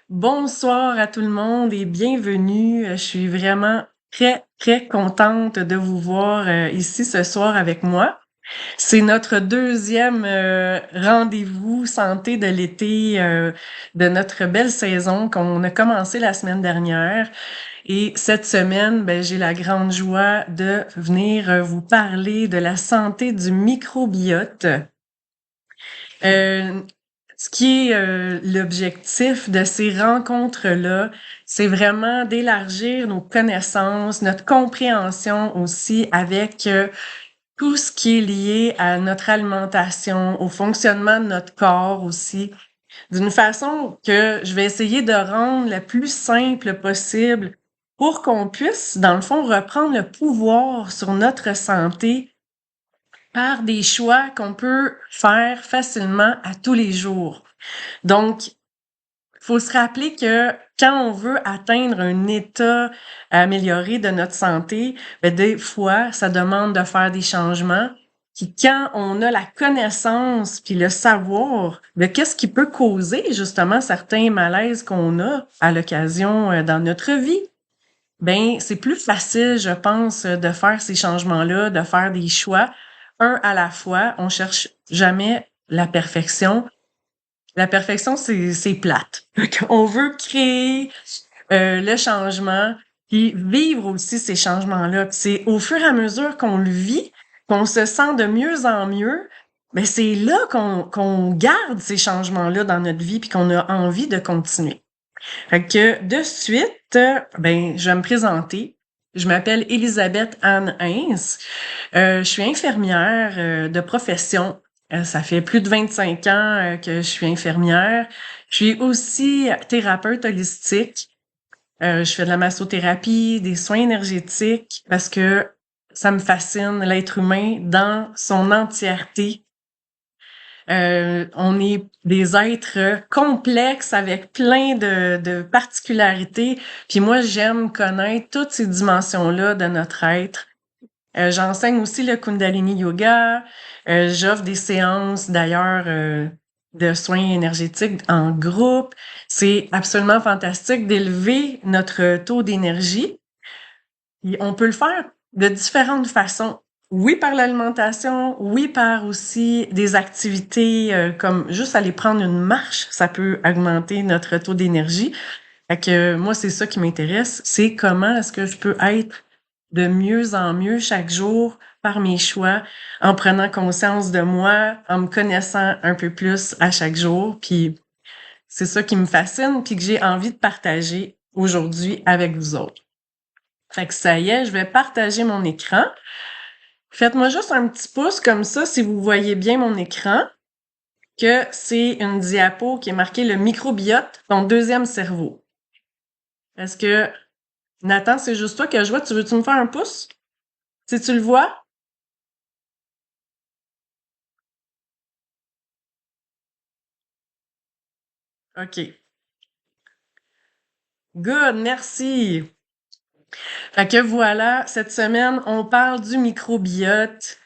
Bonsoir à tout le monde et bienvenue. Je suis vraiment très, très contente de vous voir ici ce soir avec moi. C'est notre deuxième rendez-vous santé de l'été de notre belle saison qu'on a commencé la semaine dernière. Et cette semaine, ben, j'ai la grande joie de venir vous parler de la santé du microbiote. Euh, Ce qui est l'objectif de ces rencontres-là, c'est vraiment d'élargir nos connaissances, notre compréhension aussi avec tout ce qui est lié à notre alimentation, au fonctionnement de notre corps aussi, d'une façon que je vais essayer de rendre la plus simple possible pour qu'on puisse, dans le fond, reprendre le pouvoir sur notre santé par des choix qu'on peut faire facilement à tous les jours. Donc, faut se rappeler que quand on veut atteindre un état amélioré de notre santé, ben des fois, ça demande de faire des changements. Puis quand on a la connaissance puis le savoir de qu'est-ce qui peut causer justement certains malaises qu'on a à l'occasion dans notre vie, ben c'est plus facile, je pense, de faire ces changements-là, de faire des choix un à la fois. On cherche jamais la perfection. La perfection, c'est plate. Donc, on veut créer le changement, puis vivre aussi ces changements-là. Puis c'est au fur et à mesure qu'on le vit, qu'on se sent de mieux en mieux, ben c'est là qu'on garde ces changements-là dans notre vie, puis qu'on a envie de continuer. Fait que de suite, ben je vais me présenter. Je m'appelle Elisabeth Anne Hins. Je suis infirmière de profession. Ça fait plus de 25 ans que je suis infirmière. Je suis aussi thérapeute holistique. Je fais de la massothérapie, des soins énergétiques parce que ça me fascine l'être humain dans son entièreté. On est des êtres complexes avec plein de particularités. Puis moi, j'aime connaître toutes ces dimensions-là de notre être. J'enseigne aussi le Kundalini Yoga. J'offre des séances d'ailleurs de soins énergétiques en groupe. C'est absolument fantastique d'élever notre taux d'énergie. Et on peut le faire de différentes façons. Oui, par l'alimentation, oui, par aussi des activités comme juste aller prendre une marche, ça peut augmenter notre taux d'énergie. Fait que moi, c'est ça qui m'intéresse, c'est comment est-ce que je peux être de mieux en mieux chaque jour par mes choix, en prenant conscience de moi, en me connaissant un peu plus à chaque jour. Puis c'est ça qui me fascine, puis que j'ai envie de partager aujourd'hui avec vous autres. Fait que ça y est, je vais partager mon écran. Faites-moi juste un petit pouce comme ça si vous voyez bien mon écran, que c'est une diapo qui est marquée le microbiote, ton deuxième cerveau. Est-ce que, Nathan, c'est juste toi que je vois? Tu veux-tu me faire un pouce? Si tu le vois? OK. Good, merci. Fait que voilà, cette semaine, on parle du microbiote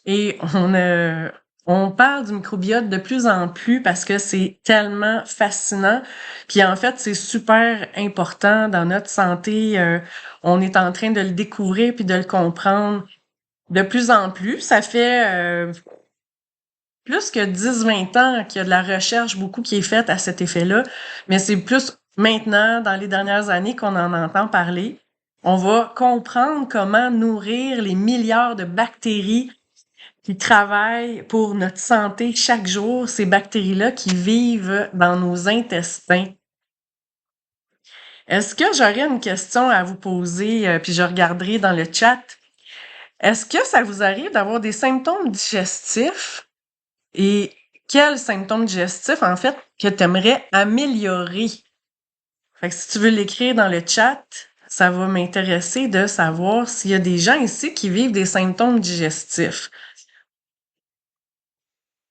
et on parle du microbiote de plus en plus parce que c'est tellement fascinant. Puis en fait, c'est super important dans notre santé. On est en train de le découvrir puis de le comprendre de plus en plus. Ça fait plus que 10-20 ans qu'il y a de la recherche beaucoup qui est faite à cet effet-là, mais c'est plus maintenant, dans les dernières années, qu'on en entend parler. On va comprendre comment nourrir les milliards de bactéries qui travaillent pour notre santé chaque jour, ces bactéries-là qui vivent dans nos intestins. Est-ce que j'aurais une question à vous poser, puis je regarderai dans le chat. Est-ce que ça vous arrive d'avoir des symptômes digestifs? Et quels symptômes digestifs, en fait, que tu aimerais améliorer? Fait que si tu veux l'écrire dans le chat, ça va m'intéresser de savoir s'il y a des gens ici qui vivent des symptômes digestifs.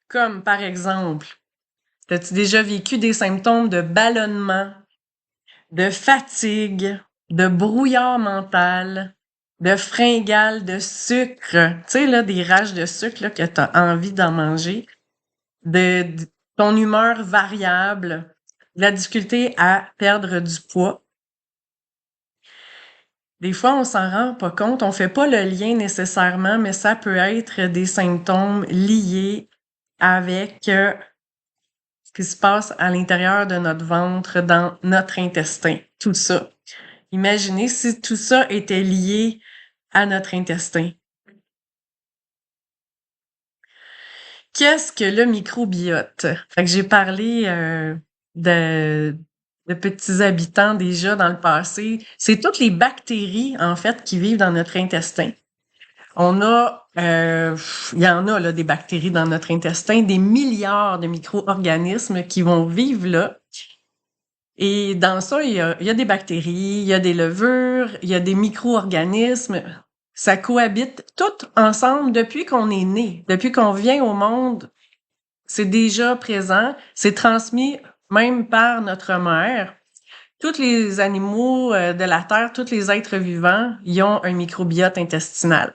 Comme, par exemple, as-tu déjà vécu des symptômes de ballonnement, de fatigue, de brouillard mental, de fringales de sucre? Tu sais, là, des rages de sucre, là, que tu as envie d'en manger. ton humeur variable, la difficulté à perdre du poids. Des fois, on s'en rend pas compte, on fait pas le lien nécessairement, mais ça peut être des symptômes liés avec ce qui se passe à l'intérieur de notre ventre, dans notre intestin, tout ça. Imaginez si tout ça était lié à notre intestin. Qu'est-ce que le microbiote? Fait que j'ai parlé de petits habitants déjà dans le passé. C'est toutes les bactéries, en fait, qui vivent dans notre intestin. On a, il y en a là, des bactéries dans notre intestin, des milliards de micro-organismes qui vont vivre là. Et dans ça, il y a des bactéries, il y a des levures, il y a des micro-organismes. Ça cohabite tout ensemble depuis qu'on est né, depuis qu'on vient au monde. C'est déjà présent, c'est transmis même par notre mère. Tous les animaux de la Terre, tous les êtres vivants, ils ont un microbiote intestinal.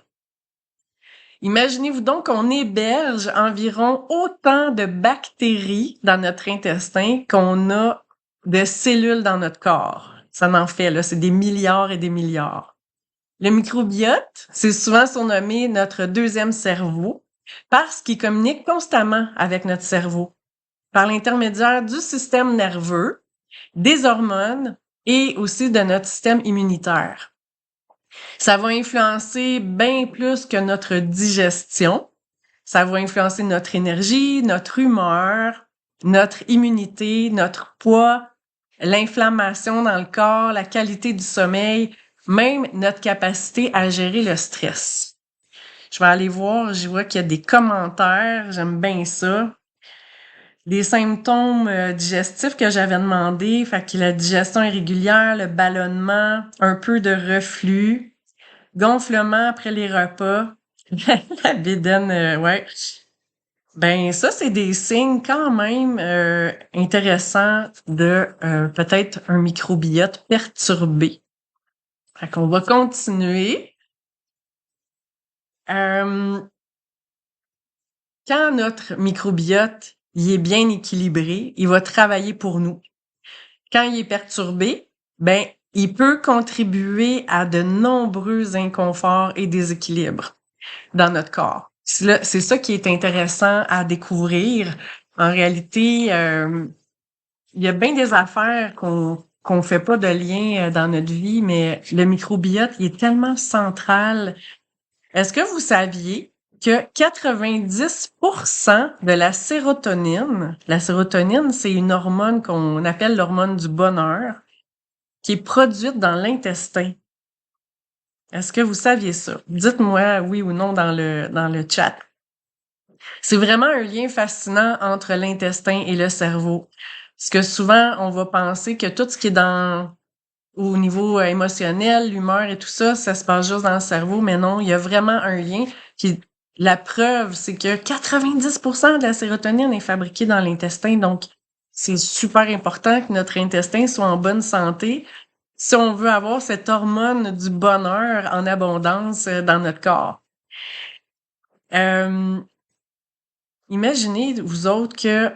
Imaginez-vous donc qu'on héberge environ autant de bactéries dans notre intestin qu'on a de cellules dans notre corps. Ça en fait, là, c'est des milliards et des milliards. Le microbiote, c'est souvent surnommé notre deuxième cerveau parce qu'il communique constamment avec notre cerveau par l'intermédiaire du système nerveux, des hormones et aussi de notre système immunitaire. Ça va influencer bien plus que notre digestion. Ça va influencer notre énergie, notre humeur, notre immunité, notre poids, l'inflammation dans le corps, la qualité du sommeil, même notre capacité à gérer le stress. Je vais aller voir, je vois qu'il y a des commentaires, j'aime bien ça. Des symptômes digestifs que j'avais demandé, fait que la digestion irrégulière, le ballonnement, un peu de reflux, gonflement après les repas, la bédaine, ouais. Ben ça, c'est des signes quand même intéressants de peut-être un microbiote perturbé. Fait qu'on va continuer. Quand notre microbiote il est bien équilibré, il va travailler pour nous. Quand il est perturbé, ben il peut contribuer à de nombreux inconforts et déséquilibres dans notre corps. C'est ça qui est intéressant à découvrir. En réalité, il y a bien des affaires qu'on fait pas de lien dans notre vie, mais le microbiote, il est tellement central. Est-ce que vous saviez que 90% de la sérotonine, c'est une hormone qu'on appelle l'hormone du bonheur, qui est produite dans l'intestin. Est-ce que vous saviez ça? Dites-moi oui ou non dans le chat. C'est vraiment un lien fascinant entre l'intestin et le cerveau. Parce que souvent, on va penser que tout ce qui est au niveau émotionnel, l'humeur et tout ça, ça se passe juste dans le cerveau, mais non, il y a vraiment un lien. La preuve, c'est que 90% de la sérotonine est fabriquée dans l'intestin, donc c'est super important que notre intestin soit en bonne santé si on veut avoir cette hormone du bonheur en abondance dans notre corps. Imaginez, vous autres, que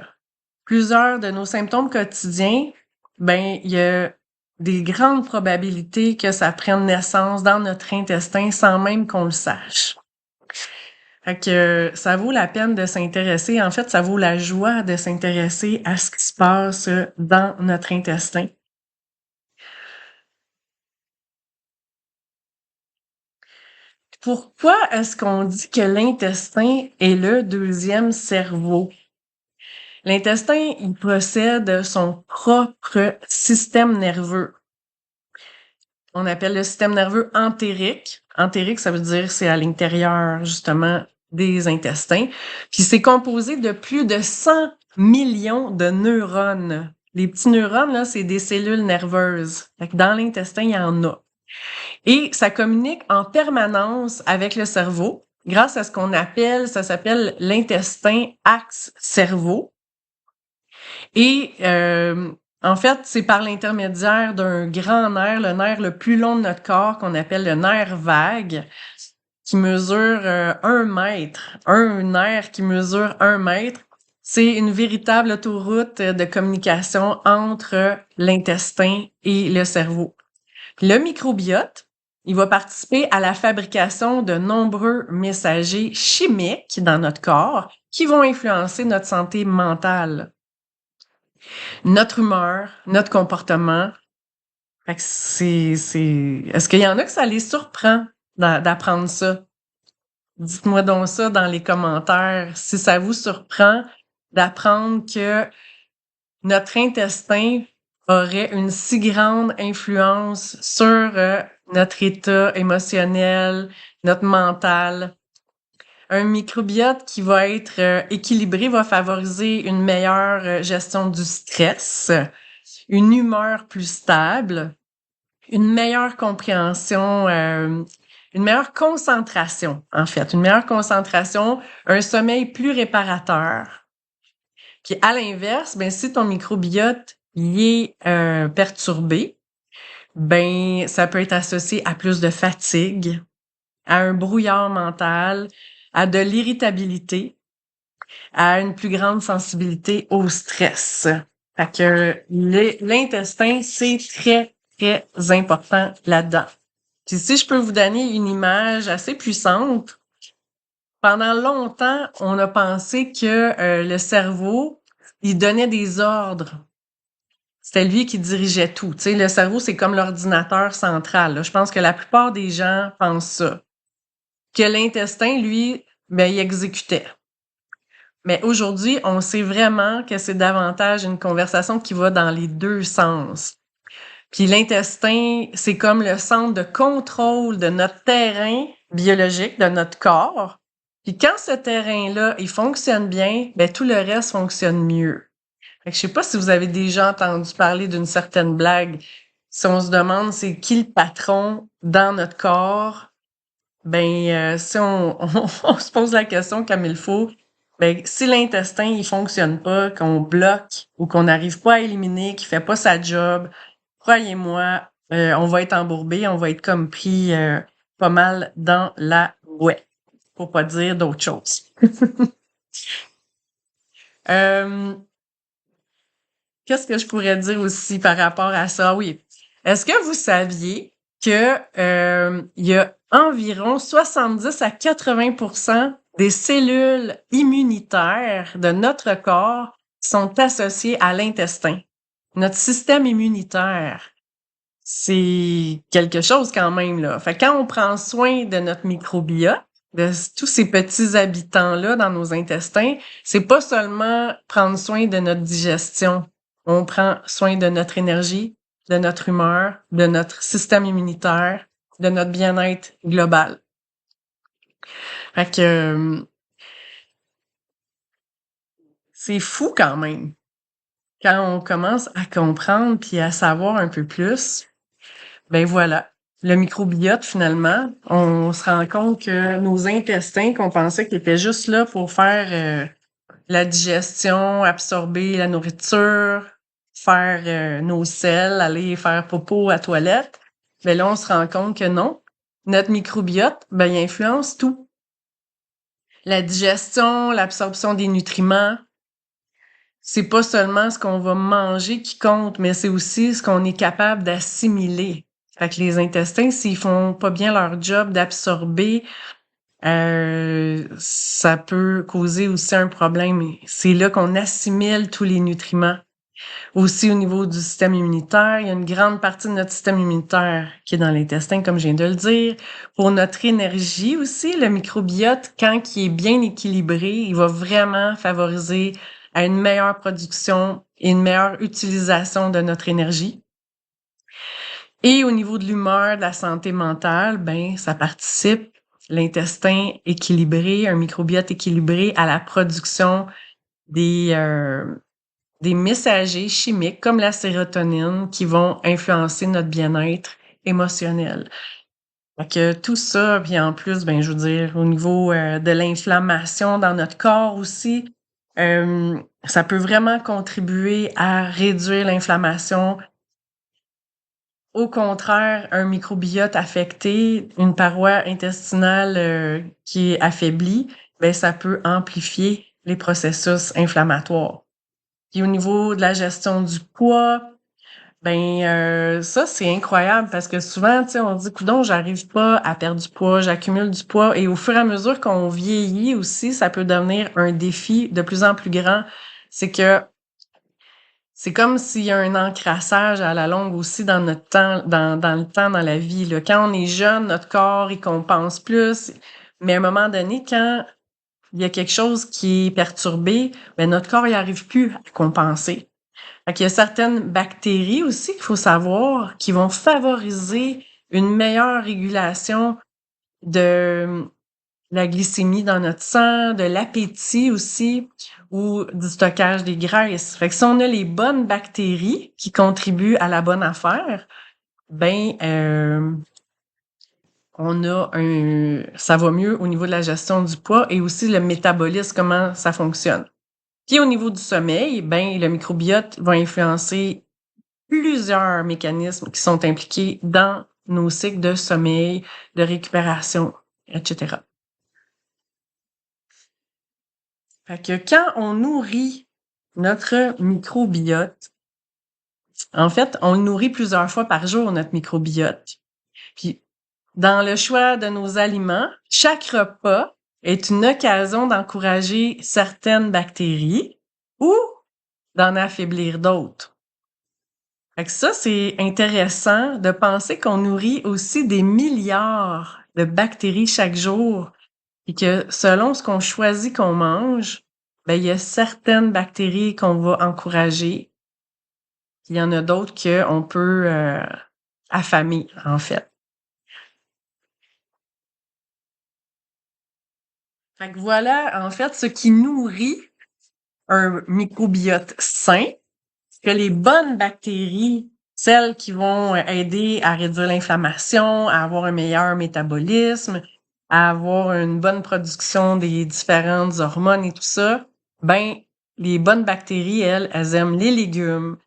plusieurs de nos symptômes quotidiens, ben, il y a des grandes probabilités que ça prenne naissance dans notre intestin sans même qu'on le sache. Fait que ça vaut la peine de s'intéresser. En fait, ça vaut la joie de s'intéresser à ce qui se passe dans notre intestin. Pourquoi est-ce qu'on dit que l'intestin est le deuxième cerveau? L'intestin, il possède son propre système nerveux. On appelle le système nerveux entérique. Entérique, ça veut dire c'est à l'intérieur, justement, des intestins. Puis c'est composé de plus de 100 millions de neurones. Les petits neurones, là, c'est des cellules nerveuses. Fait que dans l'intestin, il y en a. Et ça communique en permanence avec le cerveau grâce à ce qu'on appelle, ça s'appelle l'intestin axe cerveau. Et en fait, c'est par l'intermédiaire d'un grand nerf, le nerf le plus long de notre corps, qu'on appelle le nerf vague, qui mesure 1 mètre. Un nerf qui mesure 1 mètre. C'est une véritable autoroute de communication entre l'intestin et le cerveau. Le microbiote, il va participer à la fabrication de nombreux messagers chimiques dans notre corps qui vont influencer notre santé mentale, notre humeur, notre comportement. Fait que Est-ce qu'il y en a que ça les surprend d'apprendre ça? Dites-moi donc ça dans les commentaires, si ça vous surprend d'apprendre que notre intestin aurait une si grande influence sur notre état émotionnel, notre mental. Un microbiote qui va être équilibré va favoriser une meilleure gestion du stress, une humeur plus stable, une meilleure compréhension, une meilleure concentration, en fait, une meilleure concentration, un sommeil plus réparateur. Puis à l'inverse, ben si ton microbiote il est perturbé, ben ça peut être associé à plus de fatigue, à un brouillard mental, à de l'irritabilité, à une plus grande sensibilité au stress. Fait que l'intestin, c'est très, très important là-dedans. Puis si je peux vous donner une image assez puissante, pendant longtemps, on a pensé que le cerveau, il donnait des ordres. C'était lui qui dirigeait tout. Tu sais, le cerveau, c'est comme l'ordinateur central, là. Je pense que la plupart des gens pensent ça. Que l'intestin, lui, ben, il exécutait. Mais aujourd'hui, on sait vraiment que c'est davantage une conversation qui va dans les deux sens. Puis l'intestin, c'est comme le centre de contrôle de notre terrain biologique, de notre corps. Puis quand ce terrain-là, il fonctionne bien, ben tout le reste fonctionne mieux. Fait que je sais pas si vous avez déjà entendu parler d'une certaine blague. Si on se demande c'est qui le patron dans notre corps, ben si on se pose la question comme il faut, ben si l'intestin il fonctionne pas, qu'on bloque ou qu'on n'arrive pas à éliminer, qu'il fait pas sa job, croyez-moi, on va être embourbé, on va être comme pris pas mal dans la bouée, pour pas dire d'autre chose. Euh, Qu'est-ce que je pourrais dire aussi par rapport à ça? Oui. Est-ce que vous saviez que il y a environ 70 à 80% des cellules immunitaires de notre corps sont associées à l'intestin? Notre système immunitaire, c'est quelque chose quand même, là. Fait que quand on prend soin de notre microbiote, de tous ces petits habitants-là dans nos intestins, c'est pas seulement prendre soin de notre digestion. On prend soin de notre énergie, de notre humeur, de notre système immunitaire, de notre bien-être global. Fait que c'est fou quand même. Quand on commence à comprendre puis à savoir un peu plus, ben voilà. Le microbiote, finalement, on se rend compte que nos intestins, qu'on pensait qu'ils étaient juste là pour faire la digestion, absorber la nourriture, faire nos selles, aller faire popo à toilette, ben là, on se rend compte que non. Notre microbiote, ben, il influence tout. La digestion, l'absorption des nutriments, c'est pas seulement ce qu'on va manger qui compte, mais c'est aussi ce qu'on est capable d'assimiler. Fait que les intestins, s'ils font pas bien leur job d'absorber, ça peut causer aussi un problème. C'est là qu'on assimile tous les nutriments. Aussi au niveau du système immunitaire, il y a une grande partie de notre système immunitaire qui est dans l'intestin, comme je viens de le dire. Pour notre énergie aussi, le microbiote, quand il est bien équilibré, il va vraiment favoriser à une meilleure production et une meilleure utilisation de notre énergie. Et au niveau de l'humeur, de la santé mentale, ben ça participe, l'intestin équilibré, un microbiote équilibré à la production des messagers chimiques comme la sérotonine qui vont influencer notre bien-être émotionnel. Fait que tout ça, puis en plus, ben je veux dire, au niveau de l'inflammation dans notre corps aussi, ça peut vraiment contribuer à réduire l'inflammation. Au contraire, un microbiote affecté, une paroi intestinale qui est affaiblie, ben ça peut amplifier les processus inflammatoires. Puis au niveau de la gestion du poids, ça c'est incroyable parce que souvent, tu sais, on dit coudonc, j'arrive pas à perdre du poids, j'accumule du poids et au fur et à mesure qu'on vieillit aussi, ça peut devenir un défi de plus en plus grand. C'est que c'est comme s'il y a un encrassage à la longue aussi dans notre temps, dans le temps, dans la vie, là. Quand on est jeune, notre corps, il compense plus. Mais à un moment donné, quand il y a quelque chose qui est perturbé, notre corps, il arrive plus à compenser. Fait qu'il y a certaines bactéries aussi qu'il faut savoir qui vont favoriser une meilleure régulation de la glycémie dans notre sang, de l'appétit aussi, ou du stockage des graisses. Fait que si on a les bonnes bactéries qui contribuent à la bonne affaire, ça va mieux au niveau de la gestion du poids et aussi le métabolisme, comment ça fonctionne. Puis au niveau du sommeil, le microbiote va influencer plusieurs mécanismes qui sont impliqués dans nos cycles de sommeil, de récupération, etc. Fait que quand on nourrit notre microbiote, en fait, on le nourrit plusieurs fois par jour, notre microbiote. Puis, dans le choix de nos aliments, chaque repas est une occasion d'encourager certaines bactéries ou d'en affaiblir d'autres. Fait que ça, c'est intéressant de penser qu'on nourrit aussi des milliards de bactéries chaque jour et que selon ce qu'on choisit qu'on mange, il y a certaines bactéries qu'on va encourager. Il y en a d'autres qu'on peut affamer, en fait. Fait que voilà, en fait, ce qui nourrit un microbiote sain, que les bonnes bactéries, celles qui vont aider à réduire l'inflammation, à avoir un meilleur métabolisme, à avoir une bonne production des différentes hormones et tout ça, les bonnes bactéries, elles aiment les légumes,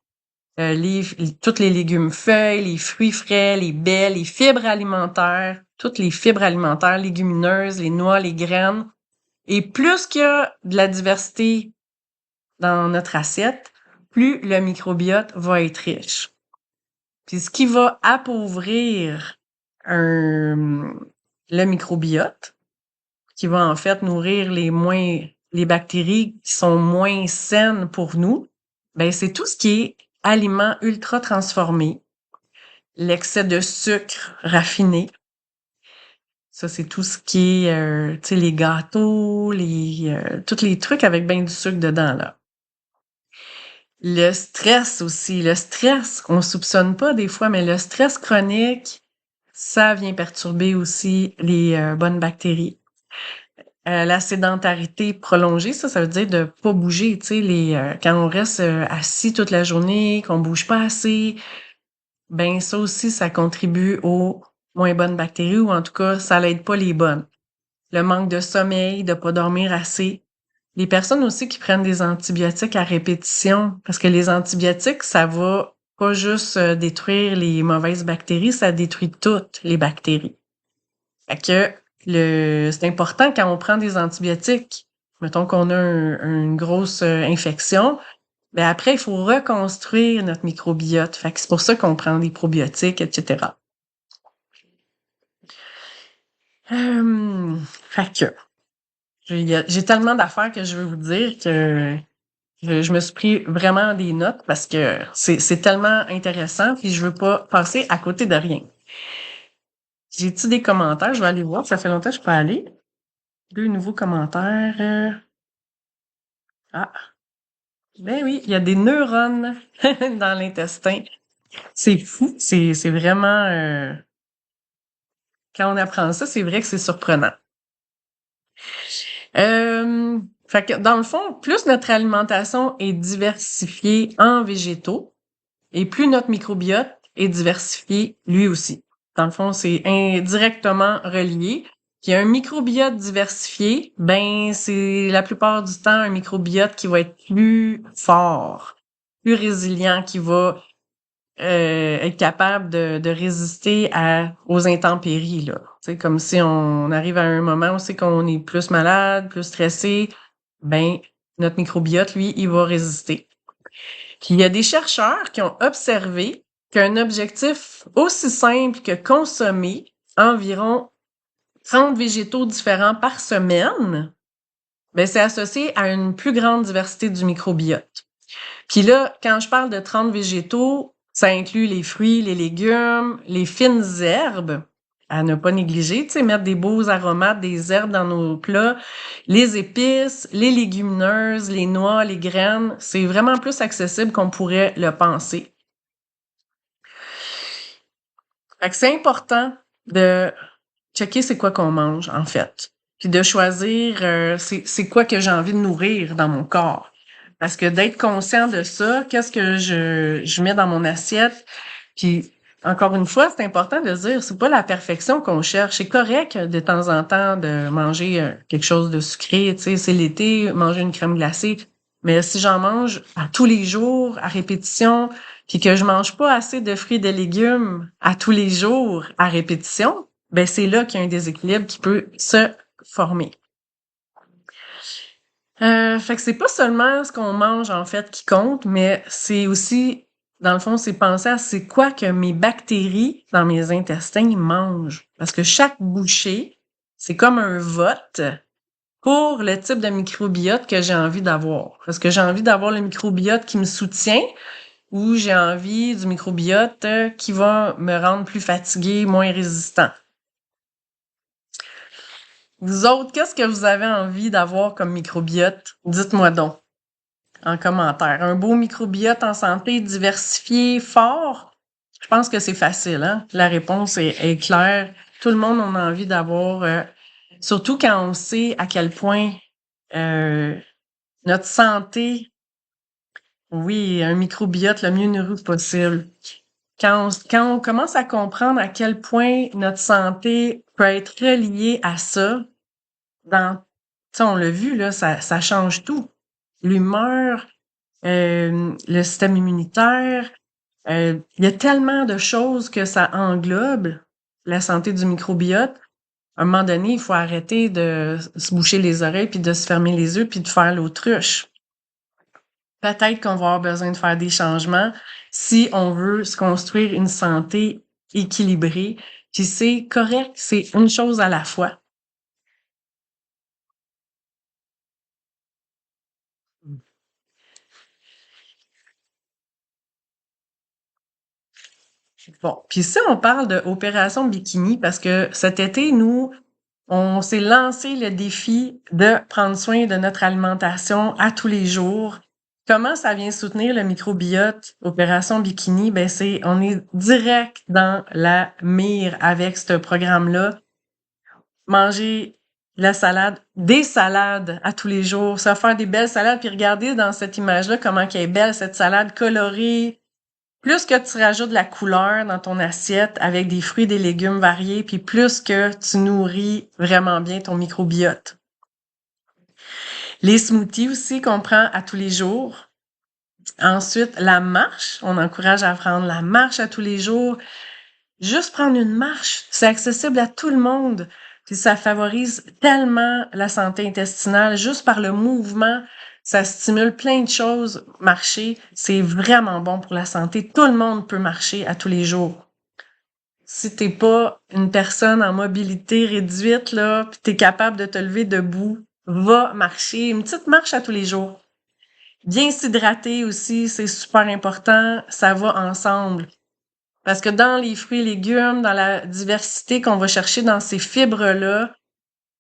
tous les légumes feuilles, les fruits frais, les baies, les fibres alimentaires, toutes les fibres alimentaires, légumineuses, les noix, les graines. Et plus qu'il y a de la diversité dans notre assiette, plus le microbiote va être riche. Puis ce qui va appauvrir le microbiote, qui va en fait nourrir les bactéries qui sont moins saines pour nous, c'est tout ce qui est aliments ultra transformés, l'excès de sucre raffiné. Ça, c'est tout ce qui est, tu sais, les gâteaux, tous les trucs avec bien du sucre dedans, là. Le stress aussi. Le stress, on soupçonne pas des fois, mais le stress chronique, ça vient perturber aussi les bonnes bactéries. La sédentarité prolongée, ça veut dire de pas bouger, tu sais, quand on reste assis toute la journée, qu'on bouge pas assez, ça aussi, ça contribue aux moins bonnes bactéries, ou en tout cas, ça l'aide pas les bonnes. Le manque de sommeil, de pas dormir assez. Les personnes aussi qui prennent des antibiotiques à répétition, parce que les antibiotiques, ça va pas juste détruire les mauvaises bactéries, ça détruit toutes les bactéries. Fait que c'est important quand on prend des antibiotiques, mettons qu'on a une grosse infection, après, il faut reconstruire notre microbiote. Fait que c'est pour ça qu'on prend des probiotiques, etc. Fait que j'ai tellement d'affaires que je veux vous dire que je me suis pris vraiment des notes parce que c'est tellement intéressant puis je veux pas passer à côté de rien. J'ai-tu des commentaires? Je vais aller voir. Ça fait longtemps que je peux aller. 2 nouveaux commentaires. Ah, oui, il y a des neurones dans l'intestin. C'est fou. C'est vraiment... quand on apprend ça, c'est vrai que c'est surprenant. Fait que dans le fond, plus notre alimentation est diversifiée en végétaux, et plus notre microbiote est diversifié lui aussi. Dans le fond, c'est indirectement relié. Puis un microbiote diversifié, c'est la plupart du temps un microbiote qui va être plus fort, plus résilient, qui va être capable de résister aux intempéries, là. Tu sais, comme si on arrive à un moment où c'est qu'on est plus malade, plus stressé, ben notre microbiote, lui, il va résister. Puis il y a des chercheurs qui ont observé qu'un objectif aussi simple que consommer environ 30 végétaux différents par semaine, ben c'est associé à une plus grande diversité du microbiote. Puis là, quand je parle de 30 végétaux, ça inclut les fruits, les légumes, les fines herbes, à ne pas négliger, tu sais, mettre des beaux aromates, des herbes dans nos plats, les épices, les légumineuses, les noix, les graines, c'est vraiment plus accessible qu'on pourrait le penser. Fait que c'est important de checker c'est quoi qu'on mange, en fait. Puis de choisir c'est quoi que j'ai envie de nourrir dans mon corps. Parce que d'être conscient de ça, qu'est-ce que je mets dans mon assiette, puis encore une fois, c'est important de dire, c'est pas la perfection qu'on cherche. C'est correct de temps en temps de manger quelque chose de sucré, tu sais, c'est l'été, manger une crème glacée. Mais si j'en mange à tous les jours, à répétition, puis que je mange pas assez de fruits et de légumes à tous les jours, à répétition, ben c'est là qu'il y a un déséquilibre qui peut se former. Fait que c'est pas seulement ce qu'on mange en fait qui compte, mais c'est aussi, dans le fond, c'est penser à c'est quoi que mes bactéries dans mes intestins mangent. Parce que chaque bouchée, c'est comme un vote pour le type de microbiote que j'ai envie d'avoir. Est-ce que j'ai envie d'avoir le microbiote qui me soutient ou j'ai envie du microbiote qui va me rendre plus fatigué, moins résistant? Vous autres, qu'est-ce que vous avez envie d'avoir comme microbiote? Dites-moi donc en commentaire. Un beau microbiote en santé, diversifié, fort? Je pense que c'est facile, hein? La réponse est claire. Tout le monde en a envie d'avoir, surtout quand on sait à quel point euh, notre santé, oui, un microbiote le mieux nourri possible. Quand on commence à comprendre à quel point notre santé peut être reliée à ça, tu sais, on l'a vu, là, ça change tout. L'humeur, le système immunitaire, il y a tellement de choses que ça englobe, la santé du microbiote. À un moment donné, il faut arrêter de se boucher les oreilles puis de se fermer les yeux puis de faire l'autruche. Peut-être qu'on va avoir besoin de faire des changements si on veut se construire une santé équilibrée. Puis c'est correct, c'est une chose à la fois. Bon, puis si on parle de Opération Bikini, parce que cet été, nous, on s'est lancé le défi de prendre soin de notre alimentation à tous les jours. Comment ça vient soutenir le microbiote Opération Bikini? Ben on est direct dans la mire avec ce programme-là. Manger la salade, des salades à tous les jours, se faire des belles salades, puis regarder dans cette image-là comment elle est belle, cette salade colorée. Plus que tu rajoutes de la couleur dans ton assiette avec des fruits et des légumes variés, puis plus que tu nourris vraiment bien ton microbiote. Les smoothies aussi qu'on prend à tous les jours. Ensuite, la marche. On encourage à prendre la marche à tous les jours. Juste prendre une marche, c'est accessible à tout le monde. Puis ça favorise tellement la santé intestinale. Juste par le mouvement, ça stimule plein de choses. Marcher, c'est vraiment bon pour la santé. Tout le monde peut marcher à tous les jours. Si t'es pas une personne en mobilité réduite, là, pis t'es capable de te lever debout, va marcher. Une petite marche à tous les jours. Bien s'hydrater aussi, c'est super important. Ça va ensemble. Parce que dans les fruits et légumes, dans la diversité qu'on va chercher dans ces fibres-là,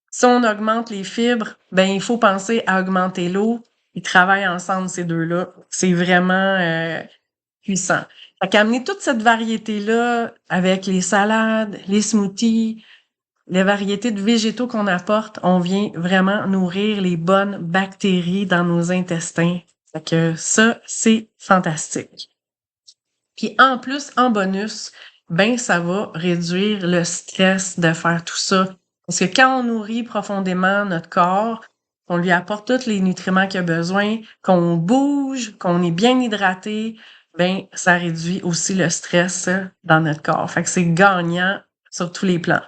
si on augmente les fibres, ben il faut penser à augmenter l'eau. Ils travaillent ensemble, ces deux-là. C'est vraiment puissant. Fait qu'amener toute cette variété-là avec les salades, les smoothies, les variétés de végétaux qu'on apporte, on vient vraiment nourrir les bonnes bactéries dans nos intestins. Fait que ça, c'est fantastique. Puis en plus, en bonus, ben ça va réduire le stress de faire tout ça. Parce que quand on nourrit profondément notre corps, qu'on lui apporte tous les nutriments qu'il a besoin, qu'on bouge, qu'on est bien hydraté, ben ça réduit aussi le stress dans notre corps. Fait que c'est gagnant sur tous les plans.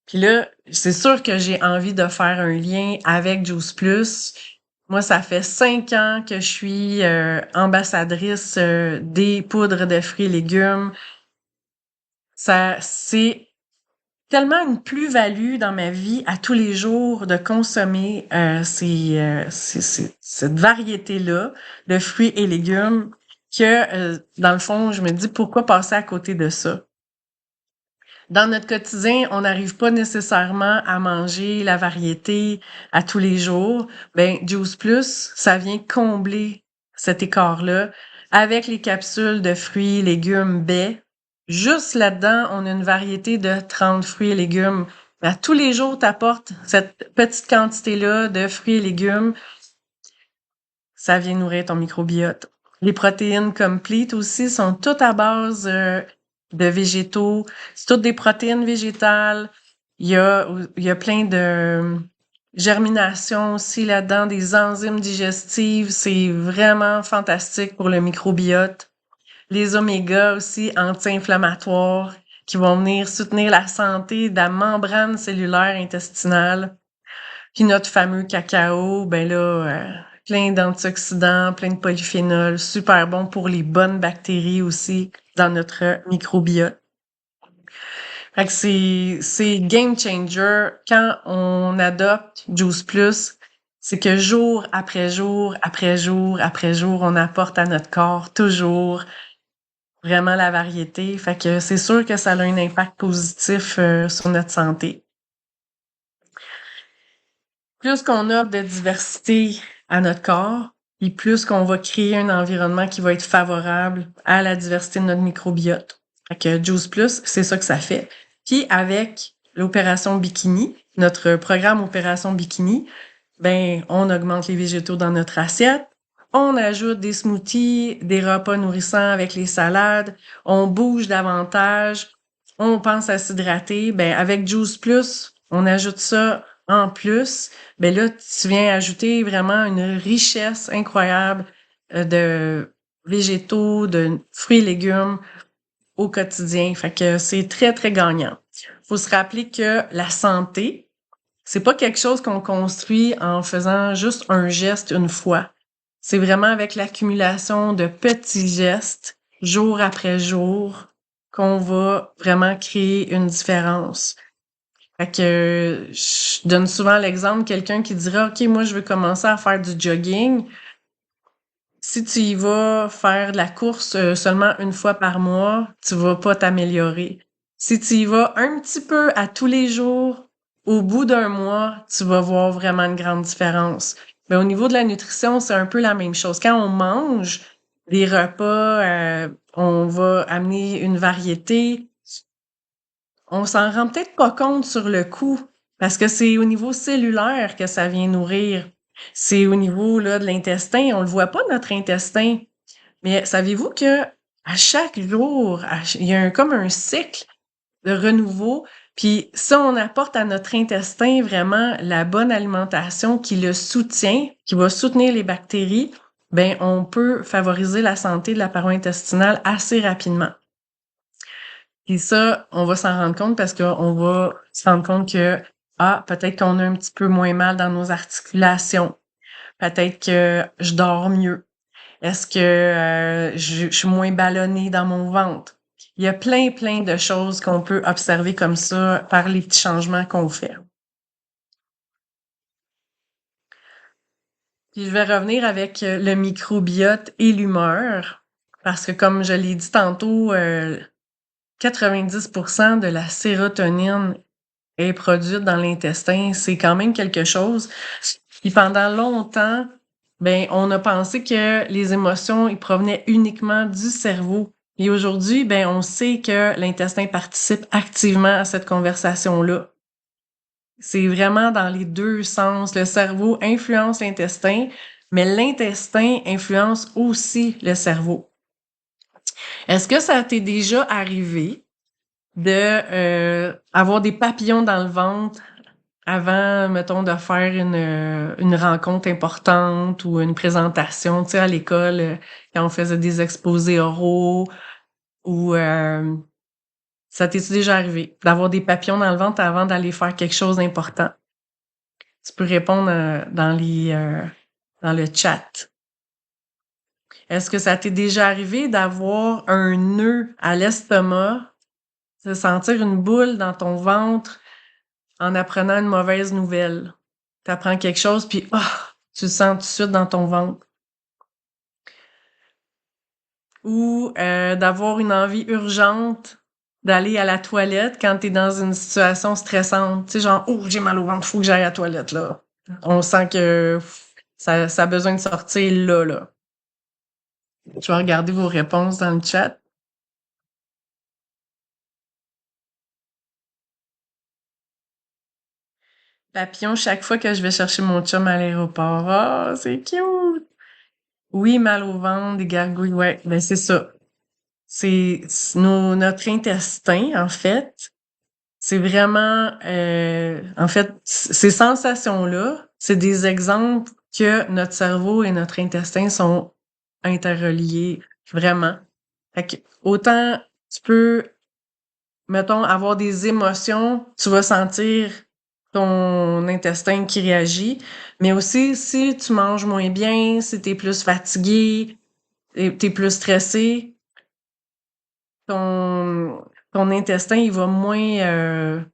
Puis là, c'est sûr que j'ai envie de faire un lien avec Juice Plus. Moi, ça fait 5 ans que je suis ambassadrice des poudres de fruits et légumes. Ça, c'est tellement une plus-value dans ma vie à tous les jours de consommer cette variété-là de fruits et légumes que, dans le fond, je me dis pourquoi passer à côté de ça? Dans notre quotidien, on n'arrive pas nécessairement à manger la variété à tous les jours. Ben, Juice Plus, ça vient combler cet écart-là avec les capsules de fruits, légumes, baies. Juste là-dedans, on a une variété de 30 fruits et légumes. Mais à tous les jours, t'apportes cette petite quantité-là de fruits et légumes. Ça vient nourrir ton microbiote. Les protéines complete aussi sont toutes à base de végétaux. C'est toutes des protéines végétales. Il y a plein de germination aussi là-dedans, des enzymes digestives. C'est vraiment fantastique pour le microbiote. Les omégas aussi anti-inflammatoires qui vont venir soutenir la santé de la membrane cellulaire intestinale. Puis notre fameux cacao, ben là, plein d'antioxydants, plein de polyphénols, super bon pour les bonnes bactéries aussi dans notre microbiote. Fait que c'est game changer quand on adopte Juice Plus, c'est que jour après jour, après jour, après jour, on apporte à notre corps toujours vraiment la variété. Fait que c'est sûr que ça a un impact positif sur notre santé. Plus qu'on offre de diversité à notre corps, et plus qu'on va créer un environnement qui va être favorable à la diversité de notre microbiote. Fait que Juice Plus, c'est ça que ça fait. Puis avec l'opération Bikini, notre programme Opération Bikini, ben on augmente les végétaux dans notre assiette, on ajoute des smoothies, des repas nourrissants avec les salades, on bouge davantage, on pense à s'hydrater. Ben avec Juice Plus, on ajoute ça en plus. Ben là, tu viens ajouter vraiment une richesse incroyable de végétaux, de fruits et légumes au quotidien. Fait que c'est très, très gagnant. Faut se rappeler que la santé, c'est pas quelque chose qu'on construit en faisant juste un geste une fois. C'est vraiment avec l'accumulation de petits gestes, jour après jour, qu'on va vraiment créer une différence. Fait que je donne souvent l'exemple, quelqu'un qui dira, OK, moi, je veux commencer à faire du jogging. Si tu y vas faire de la course seulement une fois par mois, tu vas pas t'améliorer. Si tu y vas un petit peu à tous les jours, au bout d'un mois, tu vas voir vraiment une grande différence. Mais au niveau de la nutrition, c'est un peu la même chose. Quand on mange des repas, on va amener une variété. On s'en rend peut-être pas compte sur le coup, parce que c'est au niveau cellulaire que ça vient nourrir. C'est au niveau là de l'intestin, on le voit pas notre intestin. Mais savez-vous que à chaque jour, il y a comme un cycle de renouveau, puis ça on apporte à notre intestin vraiment la bonne alimentation qui le soutient, qui va soutenir les bactéries, ben on peut favoriser la santé de la paroi intestinale assez rapidement. Puis ça, on va s'en rendre compte parce qu'on va se rendre compte que, peut-être qu'on a un petit peu moins mal dans nos articulations. Peut-être que je dors mieux. Est-ce que je suis moins ballonnée dans mon ventre? Il y a plein, plein de choses qu'on peut observer comme ça par les petits changements qu'on fait. Puis je vais revenir avec le microbiote et l'humeur. Parce que comme je l'ai dit tantôt, 90% de la sérotonine est produite dans l'intestin, c'est quand même quelque chose. Puis pendant longtemps, ben on a pensé que les émotions ils provenaient uniquement du cerveau. Et aujourd'hui, ben on sait que l'intestin participe activement à cette conversation-là. C'est vraiment dans les deux sens. Le cerveau influence l'intestin, mais l'intestin influence aussi le cerveau. Est-ce que ça t'est déjà arrivé de avoir des papillons dans le ventre avant, mettons, de faire une rencontre importante ou une présentation, tu sais, à l'école, quand on faisait des exposés oraux ou Ça t'est-tu déjà arrivé d'avoir des papillons dans le ventre avant d'aller faire quelque chose d'important? Tu peux répondre dans le chat. Est-ce que ça t'est déjà arrivé d'avoir un nœud à l'estomac, de sentir une boule dans ton ventre en apprenant une mauvaise nouvelle? T'apprends quelque chose, puis tu le sens tout de suite dans ton ventre. Ou d'avoir une envie urgente d'aller à la toilette quand t'es dans une situation stressante. Tu sais, genre, oh, j'ai mal au ventre, faut que j'aille à la toilette, là. On sent que ça a besoin de sortir là, là. Je vais regarder vos réponses dans le chat. Papillon, chaque fois que je vais chercher mon chum à l'aéroport. Ah, c'est cute! Oui, mal au ventre, des gargouilles, ouais, ben c'est ça. Notre intestin, en fait, c'est vraiment, en fait, ces sensations-là, c'est des exemples que notre cerveau et notre intestin sont interreliés, vraiment. Fait que, autant tu peux, mettons, avoir des émotions, tu vas sentir ton intestin qui réagit, mais aussi si tu manges moins bien, si t'es plus fatigué, t'es plus stressé, ton, ton intestin, il va moins,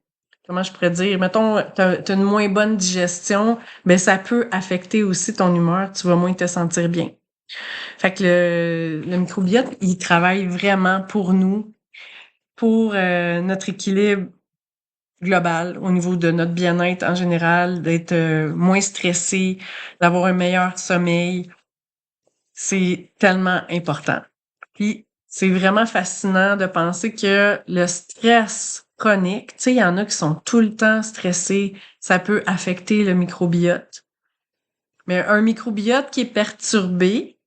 comment je pourrais dire, mettons, t'as une moins bonne digestion, ben ça peut affecter aussi ton humeur, tu vas moins te sentir bien. Fait que le microbiote, il travaille vraiment pour nous, pour notre équilibre global, au niveau de notre bien-être en général, d'être moins stressé, d'avoir un meilleur sommeil. C'est tellement important. Puis, c'est vraiment fascinant de penser que le stress chronique, tu sais, il y en a qui sont tout le temps stressés, ça peut affecter le microbiote. Mais un microbiote qui est perturbé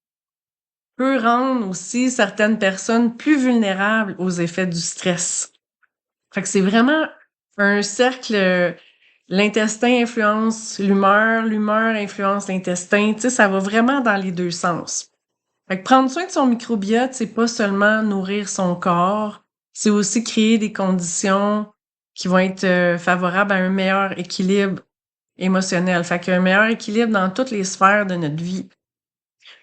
peut rendre aussi certaines personnes plus vulnérables aux effets du stress. Fait que c'est vraiment un cercle, l'intestin influence l'humeur influence l'intestin, tu sais, ça va vraiment dans les deux sens. Fait que prendre soin de son microbiote, c'est pas seulement nourrir son corps, c'est aussi créer des conditions qui vont être favorables à un meilleur équilibre émotionnel. Fait qu'un meilleur équilibre dans toutes les sphères de notre vie.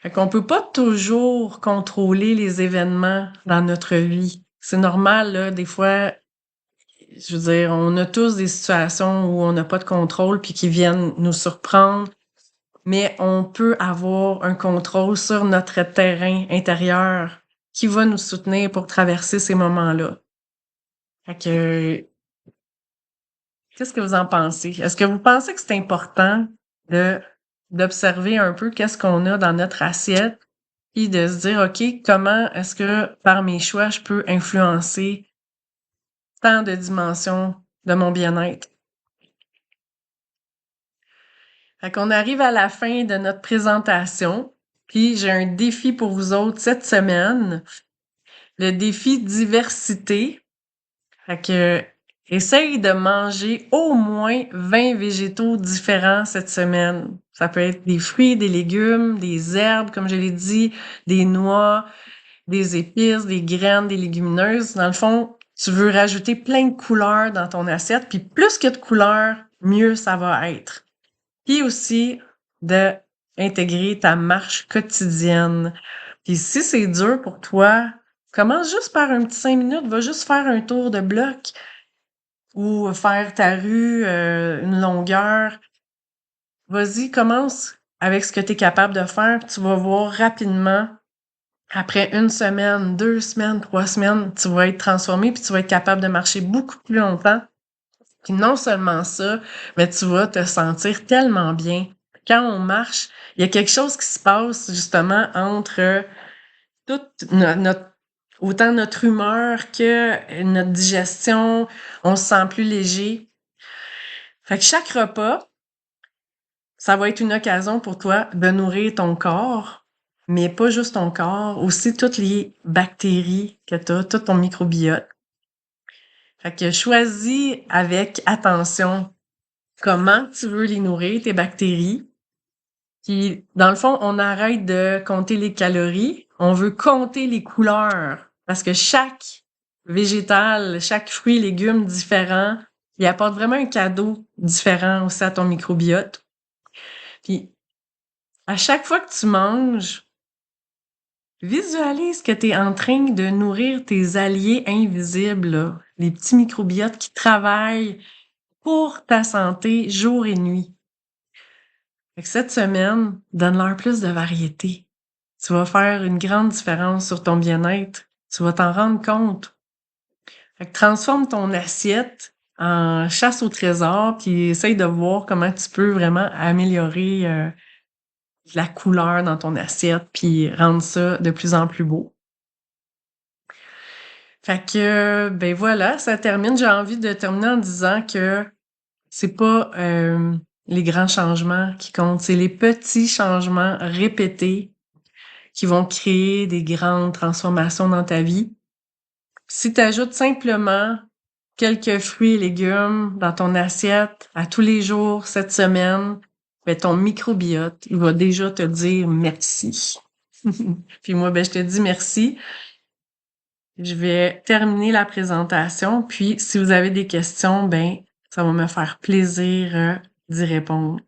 Fait qu'on peut pas toujours contrôler les événements dans notre vie. C'est normal, là, des fois, je veux dire, on a tous des situations où on n'a pas de contrôle puis qui viennent nous surprendre, mais on peut avoir un contrôle sur notre terrain intérieur qui va nous soutenir pour traverser ces moments-là. Fait que, qu'est-ce que vous en pensez? Est-ce que vous pensez que c'est important de d'observer un peu qu'est-ce qu'on a dans notre assiette puis de se dire, OK, comment est-ce que par mes choix, je peux influencer tant de dimensions de mon bien-être? Fait qu'on arrive à la fin de notre présentation, puis j'ai un défi pour vous autres cette semaine. Le défi diversité. Fait que essaye de manger au moins 20 végétaux différents cette semaine. Ça peut être des fruits, des légumes, des herbes, comme je l'ai dit, des noix, des épices, des graines, des légumineuses. Dans le fond, tu veux rajouter plein de couleurs dans ton assiette, puis plus que de couleurs, mieux ça va être. Puis aussi de intégrer ta marche quotidienne. Puis si c'est dur pour toi, commence juste par un petit 5 minutes, va juste faire un tour de bloc ou faire ta rue une longueur. Vas-y, commence avec ce que tu es capable de faire. Tu vas voir rapidement, après 1 semaine, 2 semaines, 3 semaines, tu vas être transformé puis tu vas être capable de marcher beaucoup plus longtemps. Puis non seulement ça, mais tu vas te sentir tellement bien. Quand on marche, il y a quelque chose qui se passe justement entre toute autant notre humeur que notre digestion, on se sent plus léger. Fait que chaque repas, ça va être une occasion pour toi de nourrir ton corps, mais pas juste ton corps, aussi toutes les bactéries que tu as, tout ton microbiote. Fait que choisis avec attention comment tu veux les nourrir, tes bactéries. Puis, dans le fond, on arrête de compter les calories. On veut compter les couleurs. Parce que chaque végétal, chaque fruit et légume différent, il apporte vraiment un cadeau différent aussi à ton microbiote. Puis, à chaque fois que tu manges, visualise que tu es en train de nourrir tes alliés invisibles, là, les petits microbiotes qui travaillent pour ta santé jour et nuit. Fait que cette semaine, donne-leur plus de variété. Tu vas faire une grande différence sur ton bien-être. Tu vas t'en rendre compte. Fait que transforme ton assiette en chasse au trésor, puis essaye de voir comment tu peux vraiment améliorer la couleur dans ton assiette, puis rendre ça de plus en plus beau. Fait que, ben voilà, ça termine. J'ai envie de terminer en disant que c'est pas les grands changements qui comptent, c'est les petits changements répétés qui vont créer des grandes transformations dans ta vie. Si tu ajoutes simplement quelques fruits et légumes dans ton assiette à tous les jours cette semaine, ben ton microbiote, il va déjà te dire merci. Puis moi, ben je te dis merci. Je vais terminer la présentation, puis si vous avez des questions, ben ça va me faire plaisir d'y répondre.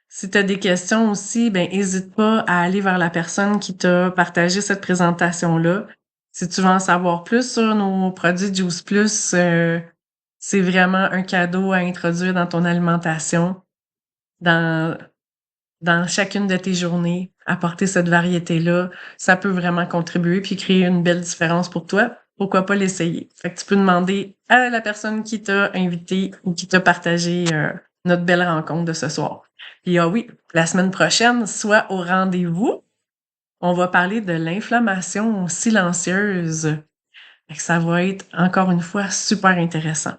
Si tu as des questions aussi, ben hésite pas à aller vers la personne qui t'a partagé cette présentation-là. Si tu veux en savoir plus sur nos produits Juice Plus, c'est vraiment un cadeau à introduire dans ton alimentation, dans dans chacune de tes journées. Apporter cette variété-là, ça peut vraiment contribuer puis créer une belle différence pour toi. Pourquoi pas l'essayer? Fait que tu peux demander à la personne qui t'a invité ou qui t'a partagé notre belle rencontre de ce soir. Puis ah oui, la semaine prochaine, sois au rendez-vous. On va parler de l'inflammation silencieuse. Fait que ça va être encore une fois super intéressant.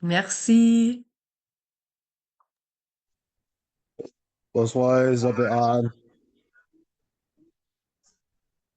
Merci. Was wise of it on.